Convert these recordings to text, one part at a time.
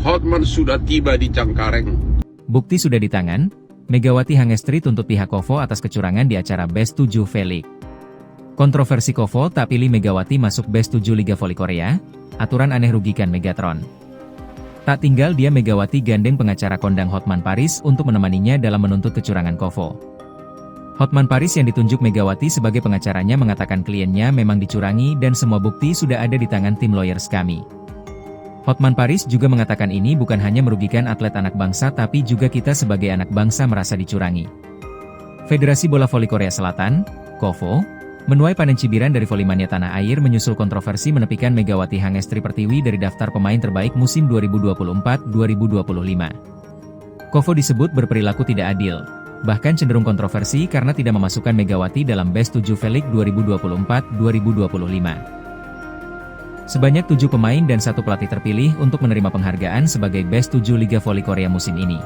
Hotman sudah tiba di Cengkareng. Bukti sudah di tangan, Megawati Hangestri tuntut pihak Kovo atas kecurangan di acara Best 7 V-League. Kontroversi Kovo tak pilih Megawati masuk Best 7 Liga Voli Korea, aturan aneh rugikan Megatron. Tak tinggal dia, Megawati gandeng pengacara kondang Hotman Paris untuk menemaninya dalam menuntut kecurangan Kovo. Hotman Paris yang ditunjuk Megawati sebagai pengacaranya mengatakan kliennya memang dicurangi dan semua bukti sudah ada di tangan tim lawyers kami. Hotman Paris juga mengatakan ini bukan hanya merugikan atlet anak bangsa tapi juga kita sebagai anak bangsa merasa dicurangi. Federasi Bola Voli Korea Selatan, KOVO, menuai panen cibiran dari Volimania tanah air menyusul kontroversi menepikan Megawati Hangestri Pertiwi dari daftar pemain terbaik musim 2024-2025. KOVO disebut berperilaku tidak adil, bahkan cenderung kontroversi karena tidak memasukkan Megawati dalam Best 7 V-League 2024-2025. Sebanyak 7 pemain dan 1 pelatih terpilih untuk menerima penghargaan sebagai Best 7 Liga Voli Korea musim ini.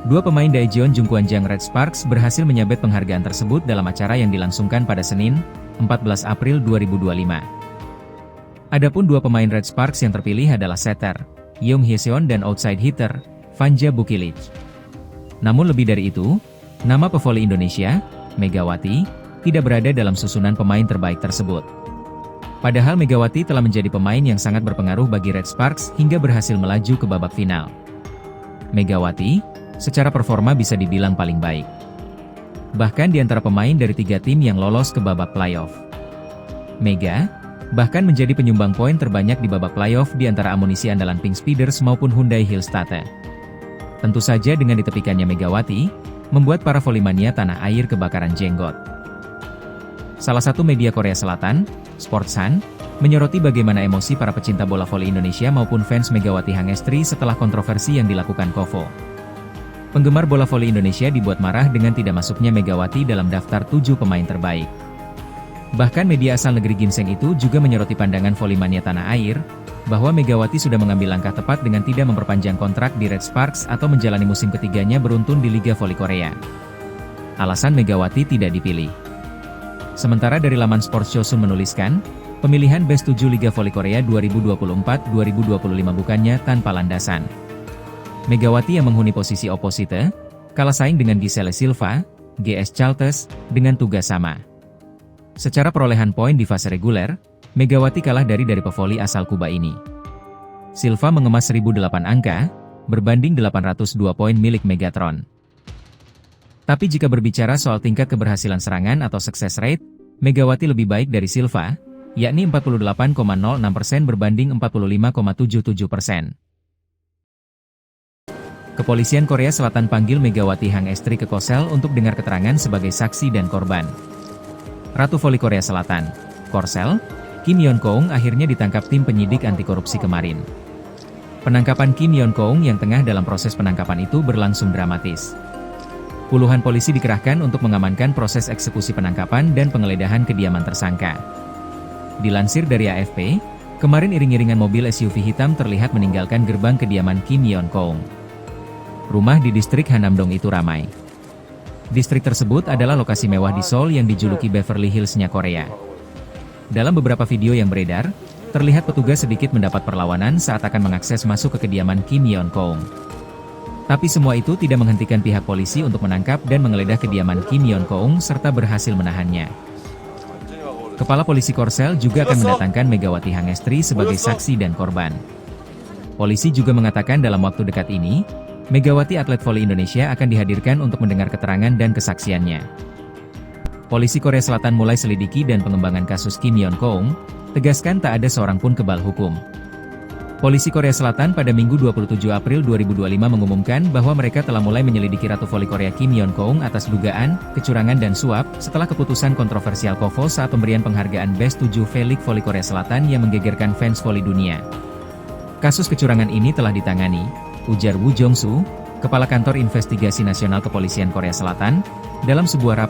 2 pemain Daejeon Jungkwanjang Red Sparks berhasil menyabet penghargaan tersebut dalam acara yang dilangsungkan pada Senin, 14 April 2025. Adapun 2 pemain Red Sparks yang terpilih adalah setter Young Hye-seon dan outside hitter Vanja Bukilic. Namun lebih dari itu, nama pevoli Indonesia, Megawati, tidak berada dalam susunan pemain terbaik tersebut. Padahal Megawati telah menjadi pemain yang sangat berpengaruh bagi Red Sparks hingga berhasil melaju ke babak final. Megawati, secara performa bisa dibilang paling baik. Bahkan di antara pemain dari 3 tim yang lolos ke babak playoff. Mega, bahkan menjadi penyumbang poin terbanyak di babak playoff di antara amunisi andalan Pink Speeders maupun Hyundai Hillstate. Tentu saja dengan ditepikannya Megawati, membuat para volimania tanah air kebakaran jenggot. Salah satu media Korea Selatan, Sportsan, menyoroti bagaimana emosi para pecinta bola voli Indonesia maupun fans Megawati Hangestri setelah kontroversi yang dilakukan KOVO. Penggemar bola voli Indonesia dibuat marah dengan tidak masuknya Megawati dalam daftar 7 pemain terbaik. Bahkan media asal negeri ginseng itu juga menyoroti pandangan volimania tanah air, bahwa Megawati sudah mengambil langkah tepat dengan tidak memperpanjang kontrak di Red Sparks atau menjalani musim ketiganya beruntun di Liga Voli Korea. Alasan Megawati tidak dipilih. Sementara dari laman Sports Chosun menuliskan, pemilihan Best 7 Liga Voli Korea 2024-2025 bukannya tanpa landasan. Megawati yang menghuni posisi oposite, kalah saing dengan Giselle Silva, GS Chaltes, dengan tugas sama. Secara perolehan poin di fase reguler, Megawati kalah dari pevoli asal Kuba ini. Silva mengemas 1008 angka, berbanding 802 poin milik Megatron. Tapi jika berbicara soal tingkat keberhasilan serangan atau success rate, Megawati lebih baik dari Silva, yakni 48,06% berbanding 45,77%. Kepolisian Korea Selatan panggil Megawati Hangestri ke Korsel untuk dengar keterangan sebagai saksi dan korban. Ratu Voli Korea Selatan, Korsel, Kim Yeon-keung akhirnya ditangkap tim penyidik anti korupsi kemarin. Penangkapan Kim Yeon-keung yang tengah dalam proses penangkapan itu berlangsung dramatis. Puluhan polisi dikerahkan untuk mengamankan proses eksekusi penangkapan dan penggeledahan kediaman tersangka. Dilansir dari AFP, kemarin iring-iringan mobil SUV hitam terlihat meninggalkan gerbang kediaman Kim Yeon-keung. Rumah di distrik Hanamdong itu ramai. Distrik tersebut adalah lokasi mewah di Seoul yang dijuluki Beverly Hills-nya Korea. Dalam beberapa video yang beredar, terlihat petugas sedikit mendapat perlawanan saat akan mengakses masuk ke kediaman Kim Yeon-keung. Tapi semua itu tidak menghentikan pihak polisi untuk menangkap dan menggeledah kediaman Kim Yeon-keung serta berhasil menahannya. Kepala Polisi Korsel juga akan mendatangkan Megawati Hangestri sebagai saksi dan korban. Polisi juga mengatakan dalam waktu dekat ini, Megawati atlet voli Indonesia akan dihadirkan untuk mendengar keterangan dan kesaksiannya. Polisi Korea Selatan mulai selidiki dan pengembangan kasus Kim Yeon-keung, tegaskan tak ada seorang pun kebal hukum. Polisi Korea Selatan pada Minggu 27 April 2025 mengumumkan bahwa mereka telah mulai menyelidiki Ratu Voli Korea Kim Yeon-keung atas dugaan kecurangan dan suap setelah keputusan kontroversial KOVO saat pemberian penghargaan Best 7 V-League Voli Korea Selatan yang menggegerkan fans voli dunia. Kasus kecurangan ini telah ditangani, ujar Woo Jong-soo, Kepala Kantor Investigasi Nasional Kepolisian Korea Selatan, dalam sebuah rapat